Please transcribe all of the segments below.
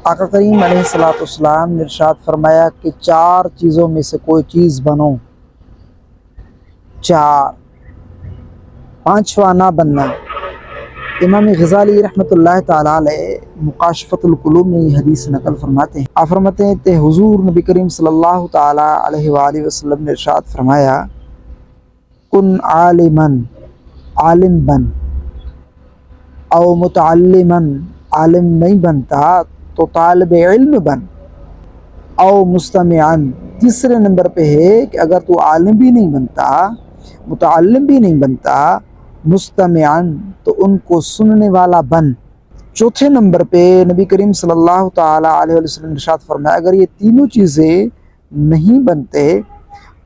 آقا کریم علیہ السلام نے ارشاد فرمایا کہ 4 چیزوں میں سے کوئی چیز بنو، 4، 5واں نہ بننا۔ امام غزالی رحمۃ اللہ تعالیٰ علیہ مکاشفۃ القلوب میں یہ حدیث نقل فرماتے ہیں۔ آپ فرماتے ہیں کہ حضور نبی کریم صلی اللہ تعالیٰ علیہ وآلہ وسلم نے ارشاد فرمایا، کن عالماً، عالم بن، او متعلماً، عالم نہیں بنتا تو طالب علم بن، او مستمعاً، تیسرے نمبر پہ ہے کہ اگر تو عالم بھی نہیں بنتا، متعلم بھی نہیں بنتا، مستمعاً تو ان کو سننے والا بن۔ چوتھے نمبر پہ نبی کریم صلی اللہ تعالیٰ علیہ وسلم نے ارشاد فرمایا، اگر یہ تینوں چیزیں نہیں بنتے،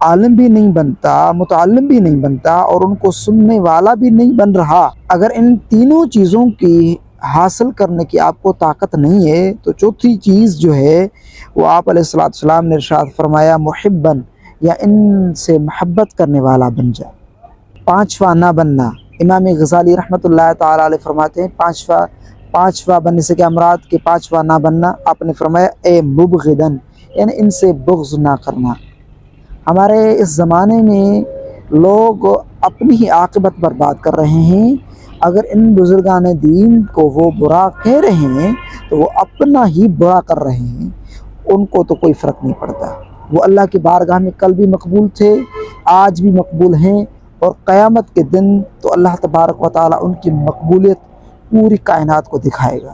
عالم بھی نہیں بنتا، متعلم بھی نہیں بنتا اور ان کو سننے والا بھی نہیں بن رہا، اگر ان تینوں چیزوں کی حاصل کرنے کی آپ کو طاقت نہیں ہے تو چوتھی چیز جو ہے وہ آپ علیہ السلام نے ارشاد فرمایا محبن، یا ان سے محبت کرنے والا بن جائے۔ 5واں نہ بننا، امام غزالی رحمۃ اللہ تعالیٰ علیہ فرماتے ہیں پانچواں بننے سے کیا مراد کہ 5واں نہ بننا، آپ نے فرمایا اے مبغضن، یعنی ان سے بغض نہ کرنا۔ ہمارے اس زمانے میں لوگ اپنی ہی عاقبت برباد کر رہے ہیں۔ اگر ان بزرگان دین کو وہ برا کہہ رہے ہیں تو وہ اپنا ہی برا کر رہے ہیں، ان کو تو کوئی فرق نہیں پڑتا۔ وہ اللہ کی بارگاہ میں کل بھی مقبول تھے، آج بھی مقبول ہیں، اور قیامت کے دن تو اللہ تبارک و تعالیٰ ان کی مقبولیت پوری کائنات کو دکھائے گا۔